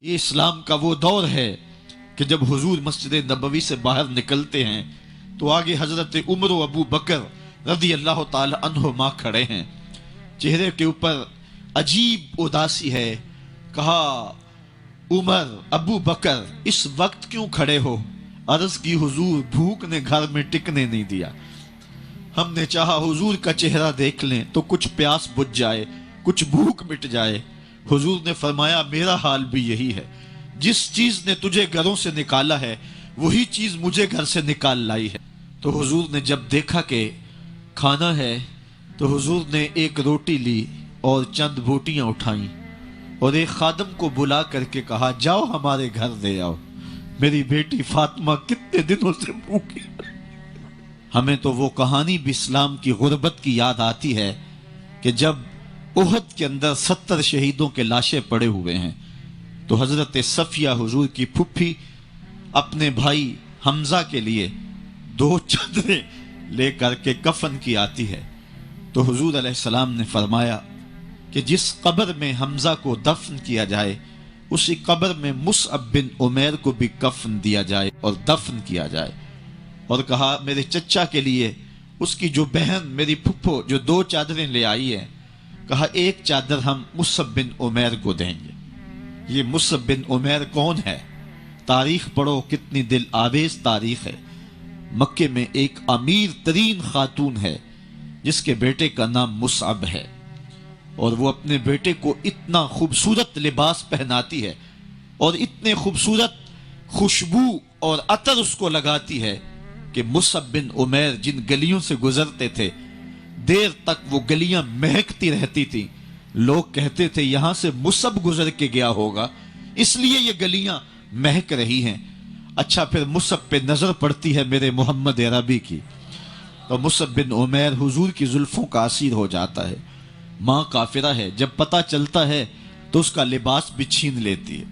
یہ اسلام کا وہ دور ہے کہ جب حضور مسجد نبوی سے باہر نکلتے ہیں تو آگے حضرت عمر و ابو بکر رضی اللہ تعالی عنہما کھڑے ہیں. چہرے کے اوپر عجیب اداسی ہے. کہا عمر ابو بکر اس وقت کیوں کھڑے ہو؟ عرض کی حضور بھوک نے گھر میں ٹکنے نہیں دیا. ہم نے چاہا حضور کا چہرہ دیکھ لیں تو کچھ پیاس بجھ جائے، کچھ بھوک مٹ جائے. حضور نے فرمایا میرا حال بھی یہی ہے. جس چیز نے تجھے گھروں سے نکالا ہے وہی چیز مجھے گھر سے نکال لائی ہے. تو حضور نے جب دیکھا کہ کھانا ہے تو حضور نے ایک روٹی لی اور چند بوٹیاں اٹھائیں اور ایک خادم کو بلا کر کے کہا جاؤ ہمارے گھر دے آؤ، میری بیٹی فاطمہ کتنے دنوں سے بھوکی. ہمیں تو وہ کہانی بھی اسلام کی غربت کی یاد آتی ہے کہ جب احد کے اندر 70 شہیدوں کے لاشیں پڑے ہوئے ہیں تو حضرت صفیہ حضور کی پھپھی اپنے بھائی حمزہ کے لیے 2 چادریں لے کر کے کفن کی آتی ہے. تو حضور علیہ السلام نے فرمایا کہ جس قبر میں حمزہ کو دفن کیا جائے اسی قبر میں مصعب بن عمیر کو بھی کفن دیا جائے اور دفن کیا جائے. اور کہا میرے چچا کے لیے اس کی جو بہن میری پھپھو جو 2 چادریں لے آئی ہیں، کہا ایک چادر ہم مصعب بن عمیر کو دیں گے. یہ مصعب بن عمیر کون ہے؟ تاریخ پڑھو، کتنی دل آویز تاریخ ہے. مکے میں ایک امیر ترین خاتون ہے جس کے بیٹے کا نام مصعب ہے، اور وہ اپنے بیٹے کو اتنا خوبصورت لباس پہناتی ہے اور اتنے خوبصورت خوشبو اور عطر اس کو لگاتی ہے کہ مصعب بن عمیر جن گلیوں سے گزرتے تھے دیر تک وہ گلیاں مہکتی رہتی تھی. لوگ کہتے تھے یہاں سے مصعب گزر کے گیا ہوگا اس لیے یہ گلیاں مہک رہی ہیں. اچھا پھر مصعب پہ نظر پڑتی ہے میرے محمد عربی کی تو مصعب بن عمیر حضور کی زلفوں کا اسیر ہو جاتا ہے. ماں کافرہ ہے، جب پتہ چلتا ہے تو اس کا لباس بھی چھین لیتی ہے،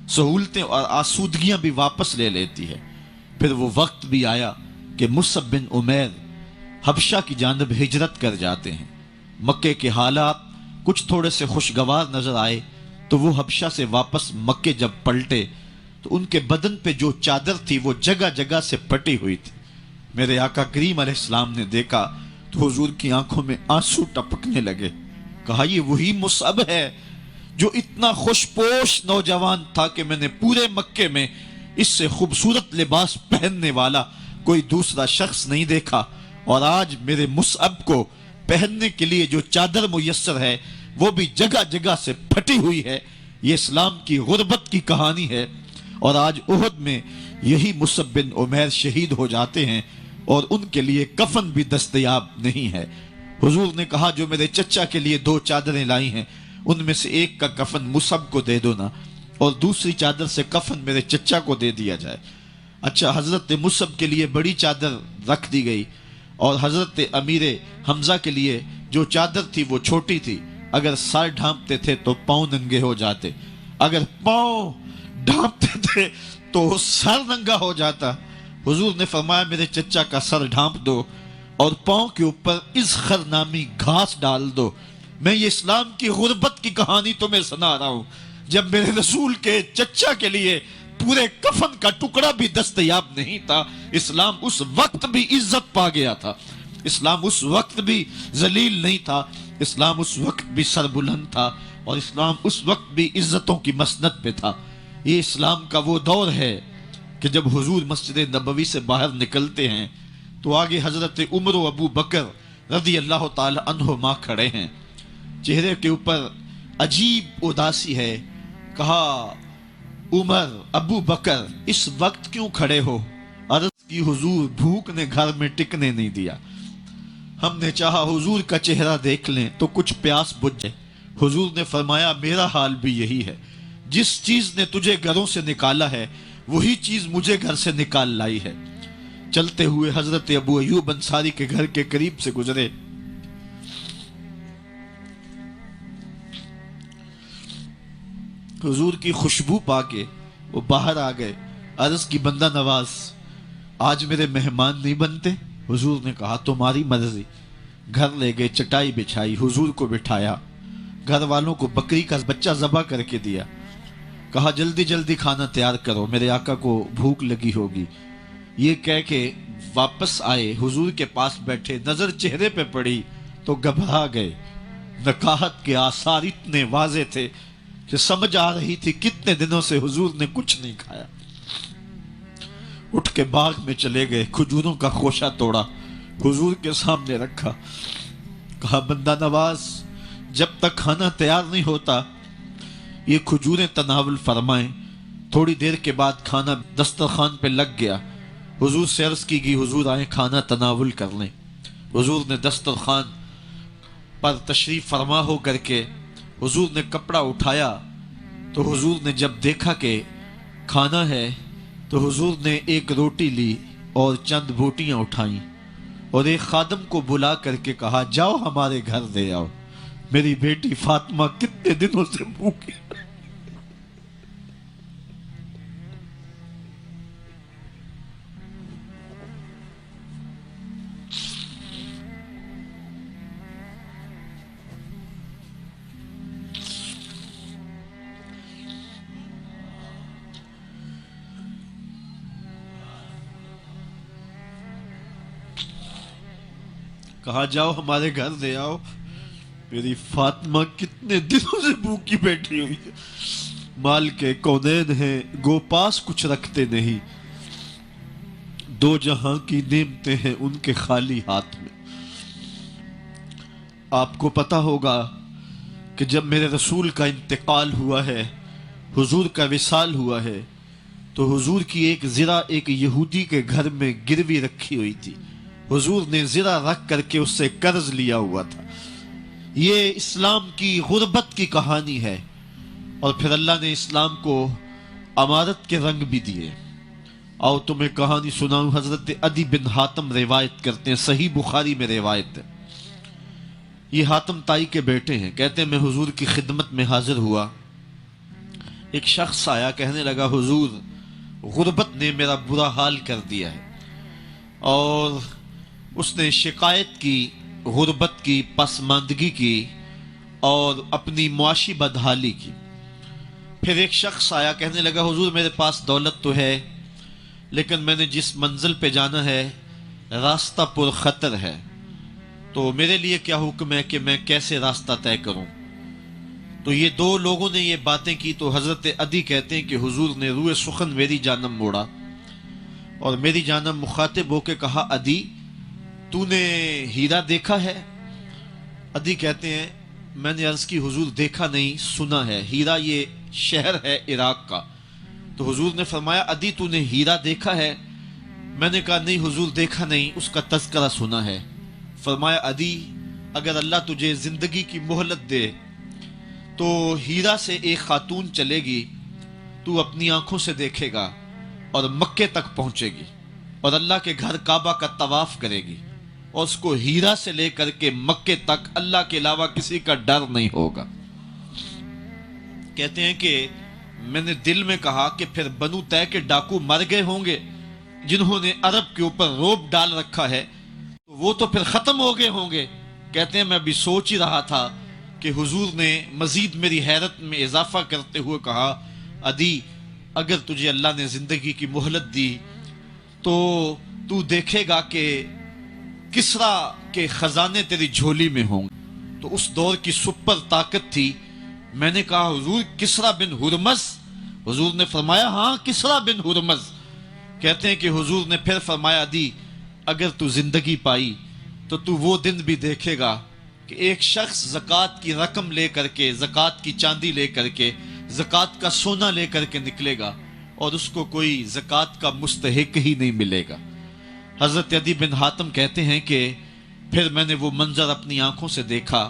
سہولتیں اور آسودگیاں بھی واپس لے لیتی ہے. پھر وہ وقت بھی آیا کہ مصعب بن عمیر حبشہ کی جانب ہجرت کر جاتے ہیں. مکے کے حالات کچھ تھوڑے سے خوشگوار نظر آئے تو وہ حبشہ سے واپس مکے جب پلٹے تو ان کے بدن پہ جو چادر تھی وہ جگہ جگہ سے پٹی ہوئی تھی. میرے آقا کریم علیہ السلام نے دیکھا تو حضور کی آنکھوں میں آنسو ٹپکنے لگے. کہا یہ وہی مصعب ہے جو اتنا خوش پوش نوجوان تھا کہ میں نے پورے مکے میں اس سے خوبصورت لباس پہننے والا کوئی دوسرا شخص نہیں دیکھا، اور آج میرے مصعب کو پہننے کے لیے جو چادر میسر ہے وہ بھی جگہ جگہ سے پھٹی ہوئی ہے. یہ اسلام کی غربت کی کہانی ہے. اور آج احد میں یہی مصعب بن عمیر شہید ہو جاتے ہیں اور ان کے لیے کفن بھی دستیاب نہیں ہے. حضور نے کہا جو میرے چچا کے لیے 2 چادریں لائی ہیں ان میں سے ایک کا کفن مصعب کو دے دو نا، اور دوسری چادر سے کفن میرے چچا کو دے دیا جائے. اچھا حضرت مصعب کے لیے بڑی چادر رکھ دی گئی اور حضرت امیر حمزہ کے لیے جو چادر تھی وہ چھوٹی تھی. اگر سر ڈھانپتے تھے تو پاؤں ننگے ہو جاتے، اگر پاؤں ڈھانپتے تھے تو سر ننگا ہو جاتا. حضور نے فرمایا میرے چچا کا سر ڈھانپ دو اور پاؤں کے اوپر اذخر نامی گھاس ڈال دو. میں یہ اسلام کی غربت کی کہانی تمہیں سنا رہا ہوں. جب میرے رسول کے چچا کے لیے پورے کفن کا ٹکڑا بھی دستیاب نہیں تھا، اسلام اس وقت بھی عزت پا گیا تھا، اسلام اس وقت بھی ذلیل نہیں تھا، اسلام اس وقت بھی سربلند تھا، اور اسلام اس وقت بھی عزتوں کی مسند پہ تھا. یہ اسلام کا وہ دور ہے کہ جب حضور مسجد نبوی سے باہر نکلتے ہیں تو آگے حضرت عمر و ابو بکر رضی اللہ تعالی عنہما کھڑے ہیں. چہرے کے اوپر عجیب اداسی ہے. کہا عمر ابو بکر اس وقت کیوں کھڑے ہو؟ عرض کی حضور بھوک نے گھر میں ٹکنے نہیں دیا. ہم نے چاہا حضور کا چہرہ دیکھ لیں تو کچھ پیاس بجھ جائے. حضور نے فرمایا میرا حال بھی یہی ہے. جس چیز نے تجھے گھروں سے نکالا ہے وہی چیز مجھے گھر سے نکال لائی ہے. چلتے ہوئے حضرت ابو ایوب انصاری کے گھر کے قریب سے گزرے. حضور کی خوشبو پا کے وہ باہر آ گئے. عرض کی بندہ نواز آج میرے مہمان نہیں بنتے؟ حضور نے کہا تمہاری مرضی. گھر لے گئے، چٹائی بچھائی، حضور کو بٹھایا، گھر والوں کو بکری کا بچہ ذبح کر کے دیا. کہا جلدی جلدی کھانا تیار کرو، میرے آقا کو بھوک لگی ہوگی۔ یہ کہہ کے واپس آئے، حضور کے پاس بیٹھے، نظر چہرے پہ پڑی تو گھبرا گئے۔ نکاحت کے آثار اتنے واضح تھے کہ سمجھ آ رہی تھی کتنے دنوں سے حضور نے کچھ نہیں کھایا۔ اٹھ کے باغ میں چلے گئے، کھجوروں کا خوشہ توڑا، حضور کے سامنے رکھا، کہا بندہ نواز جب تک کھانا تیار نہیں ہوتا یہ کھجوریں تناول فرمائیں۔ تھوڑی دیر کے بعد کھانا دسترخوان پہ لگ گیا، حضور سے عرض کی گئی حضور آئیں کھانا تناول کر لیں۔ حضور نے دسترخوان پر تشریف فرما ہو کر کے حضور نے کپڑا اٹھایا تو حضور نے جب دیکھا کہ کھانا ہے تو حضور نے ایک روٹی لی اور چند بوٹیاں اٹھائیں اور ایک خادم کو بلا کر کے کہا جاؤ ہمارے گھر دے آؤ، میری بیٹی فاطمہ کتنے دنوں سے بھوکی۔ کہا جاؤ ہمارے گھر دے آؤ، میری فاطمہ کتنے دنوں سے بھوکی بیٹھی ہوئی ہے۔ مال کے کونین ہیں گو پاس کچھ رکھتے نہیں، دو جہاں کی نعمتیں ہیں ان کے خالی ہاتھ میں۔ آپ کو پتا ہوگا کہ جب میرے رسول کا انتقال ہوا ہے، حضور کا وصال ہوا ہے، تو حضور کی ایک زرہ ایک یہودی کے گھر میں گروی رکھی ہوئی تھی۔ حضور نے زرہ رکھ کر کے اس سے قرض لیا ہوا تھا۔ یہ اسلام کی غربت کی کہانی ہے، اور پھر اللہ نے اسلام کو امارت کے رنگ بھی دیے۔ آؤ تمہیں کہانی سناؤں۔ حضرت عدی بن حاتم روایت کرتے ہیں، صحیح بخاری میں روایت ہے۔ یہ حاتم تائی کے بیٹے ہیں، کہتے ہیں میں حضور کی خدمت میں حاضر ہوا، ایک شخص آیا کہنے لگا حضور غربت نے میرا برا حال کر دیا ہے، اور اس نے شکایت کی غربت کی، پسماندگی کی اور اپنی معاشی بدحالی کی۔ پھر ایک شخص آیا کہنے لگا حضور میرے پاس دولت تو ہے لیکن میں نے جس منزل پہ جانا ہے راستہ پر خطر ہے، تو میرے لیے کیا حکم ہے کہ میں کیسے راستہ طے کروں؟ تو یہ دو لوگوں نے یہ باتیں کی تو حضرت عدی کہتے ہیں کہ حضور نے روئے سخن میری جانب موڑا اور میری جانب مخاطب ہو کے کہا عدی تو نے ہیرا دیکھا ہے؟ عدی کہتے ہیں میں نے عرض کی حضور دیکھا نہیں، سنا ہے۔ ہیرا یہ شہر ہے عراق کا۔ تو حضور نے فرمایا عدی تو نے ہیرا دیکھا ہے؟ میں نے کہا نہیں حضور دیکھا نہیں، اس کا تذکرہ سنا ہے۔ فرمایا عدی اگر اللہ تجھے زندگی کی مہلت دے تو ہیرا سے ایک خاتون چلے گی، تو اپنی آنکھوں سے دیکھے گا اور مکے تک پہنچے گی اور اللہ کے گھر کعبہ کا طواف کرے گی، اور اس کو ہیرا سے لے کر کے مکے تک اللہ کے علاوہ کسی کا ڈر نہیں ہوگا۔ کہتے ہیں کہ میں نے دل میں کہا کہ پھر بنو طے کے ڈاکو مر گئے ہوں گے جنہوں نے عرب کے اوپر روب ڈال رکھا ہے، تو وہ تو پھر ختم ہو گئے ہوں گے۔ کہتے ہیں میں بھی سوچ ہی رہا تھا کہ حضور نے مزید میری حیرت میں اضافہ کرتے ہوئے کہا عدی اگر تجھے اللہ نے زندگی کی مہلت دی تو تو دیکھے گا کہ کسرا کے خزانے تیری جھولی میں ہوں گے۔ تو اس دور کی سپر طاقت تھی۔ میں نے کہا حضور کسرا بن ہرمز؟ حضور نے فرمایا ہاں کسرا بن ہرمز۔ کہتے ہیں کہ حضور نے پھر فرمایا عدی اگر تو زندگی پائی تو تو وہ دن بھی دیکھے گا کہ ایک شخص زکوٰۃ کی رقم لے کر کے، زکوٰۃ کی چاندی لے کر کے، زکوٰۃ کا سونا لے کر کے نکلے گا اور اس کو کوئی زکوٰۃ کا مستحق ہی نہیں ملے گا۔ حضرت عدی بن حاتم کہتے ہیں کہ پھر میں نے وہ منظر اپنی آنکھوں سے دیکھا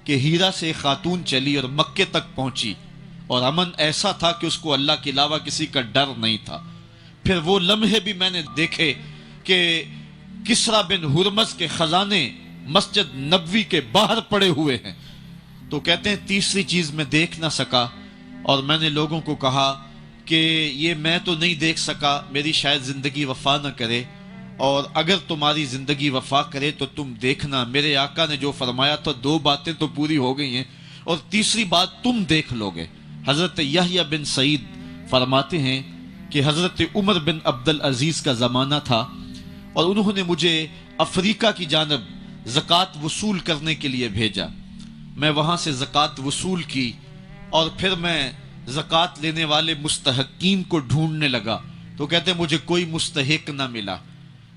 کہ ہیرا سے خاتون چلی اور مکے تک پہنچی، اور امن ایسا تھا کہ اس کو اللہ کے علاوہ کسی کا ڈر نہیں تھا۔ پھر وہ لمحے بھی میں نے دیکھے کہ کسرا بن ہرمز کے خزانے مسجد نبوی کے باہر پڑے ہوئے ہیں۔ تو کہتے ہیں تیسری چیز میں دیکھ نہ سکا، اور میں نے لوگوں کو کہا کہ یہ میں تو نہیں دیکھ سکا، میری شاید زندگی وفا نہ کرے، اور اگر تمہاری زندگی وفا کرے تو تم دیکھنا میرے آقا نے جو فرمایا تھا 2 باتیں تو پوری ہو گئی ہیں اور تیسری بات تم دیکھ لو گے۔ حضرت یحییٰ بن سعید فرماتے ہیں کہ حضرت عمر بن عبدالعزیز کا زمانہ تھا اور انہوں نے مجھے افریقہ کی جانب زکوٰۃ وصول کرنے کے لیے بھیجا. میں وہاں سے زکوٰۃ وصول کی اور پھر میں زکوٰۃ لینے والے مستحقین کو ڈھونڈنے لگا تو کہتے مجھے کوئی مستحق نہ ملا.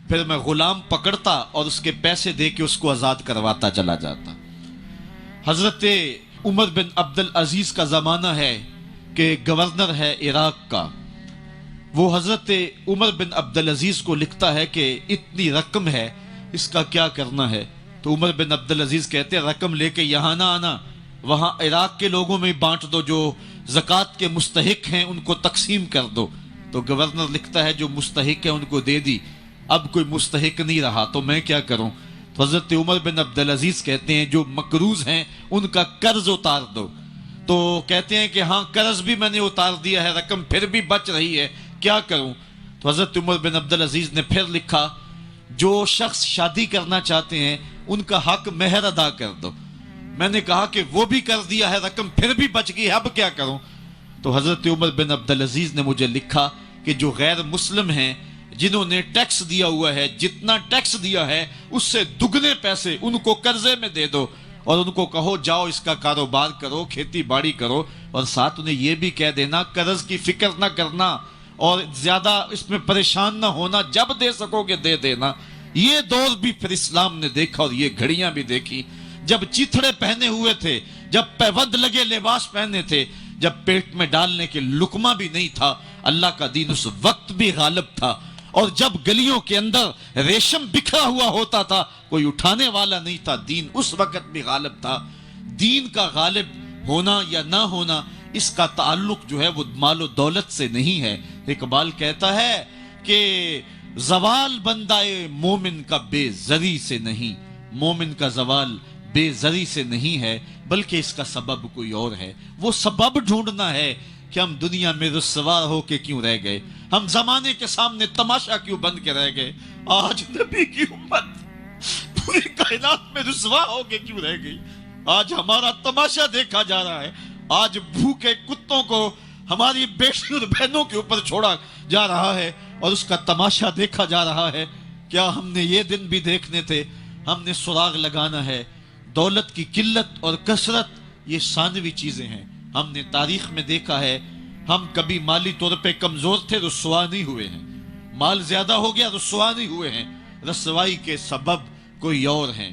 پھر میں غلام پکڑتا اور اس کے پیسے دے کے اس کو آزاد کرواتا چلا جاتا. حضرت عمر بن عبدالعزیز کا زمانہ ہے کہ گورنر ہے عراق کا. وہ حضرت عمر بن عبدالعزیز کو لکھتا ہے کہ اتنی رقم ہے، اس کا کیا کرنا ہے؟ تو عمر بن عبدالعزیز کہتے ہیں رقم لے کے یہاں نہ آنا، وہاں عراق کے لوگوں میں بانٹ دو، جو زکوٰۃ کے مستحق ہیں ان کو تقسیم کر دو. تو گورنر لکھتا ہے جو مستحق ہیں ان کو دے دی، اب کوئی مستحق نہیں رہا تو میں کیا کروں؟ تو حضرت عمر بن عبدالعزیز کہتے ہیں جو مقروض ہیں ان کا قرض اتار دو. تو کہتے ہیں کہ ہاں قرض بھی میں نے اتار دیا ہے، رقم پھر بھی بچ رہی ہے، کیا کروں؟ تو حضرت عمر بن عبدالعزیز نے پھر لکھا جو شخص شادی کرنا چاہتے ہیں ان کا حق مہر ادا کر دو. میں نے کہا کہ وہ بھی کر دیا ہے، رقم پھر بھی بچ گئی، اب کیا کروں؟ تو حضرت عمر بن عبدالعزیز نے مجھے لکھا کہ جو غیر مسلم ہیں جنہوں نے ٹیکس دیا ہوا ہے، جتنا ٹیکس دیا ہے اس سے دگنے پیسے ان کو قرضے میں دے دو اور ان کو کہو جاؤ اس کا کاروبار کرو، کھیتی باڑی کرو، اور ساتھ انہیں یہ بھی کہہ دینا قرض کی فکر نہ کرنا اور زیادہ اس میں پریشان نہ ہونا، جب دے سکو گے دے دینا. یہ دور بھی پھر اسلام نے دیکھا اور یہ گھڑیاں بھی دیکھی جب چیتھڑے پہنے ہوئے تھے، جب پیوند لگے لباس پہنے تھے، جب پیٹ میں ڈالنے کے لقمہ بھی نہیں تھا. اللہ کا دین اس وقت بھی غالب تھا، اور جب گلیوں کے اندر ریشم بکھرا ہوا ہوتا تھا کوئی اٹھانے والا نہیں تھا، دین اس وقت بھی غالب تھا. دین کا غالب ہونا یا نہ ہونا اس کا تعلق جو ہے وہ مال و دولت سے نہیں ہے. اقبال کہتا ہے کہ زوال بندہ مومن کا بے زری سے نہیں، مومن کا زوال بے زری سے نہیں ہے بلکہ اس کا سبب کوئی اور ہے. وہ سبب ڈھونڈنا ہے کہ ہم دنیا میں رسوا ہو کے کیوں رہ گئے، ہم زمانے کے سامنے تماشا کیوں بن کے رہ گئے. آج نبی کی امت پوری کائنات میں رسوا ہو کے کیوں رہ گئی. آج ہمارا تماشا دیکھا جا رہا ہے، آج بھوکے کتوں کو ہماری بیٹی اور بہنوں کے اوپر چھوڑا جا رہا ہے اور اس کا تماشا دیکھا جا رہا ہے. کیا ہم نے یہ دن بھی دیکھنے تھے؟ ہم نے سراغ لگانا ہے. دولت کی قلت اور کثرت یہ ثانوی چیزیں ہیں. ہم نے تاریخ میں دیکھا ہے ہم کبھی مالی طور پہ کمزور تھے، رسوا نہیں ہوئے ہیں. مال زیادہ ہو گیا، رسوا نہیں ہوئے ہیں. رسوائی کے سبب کوئی اور ہیں.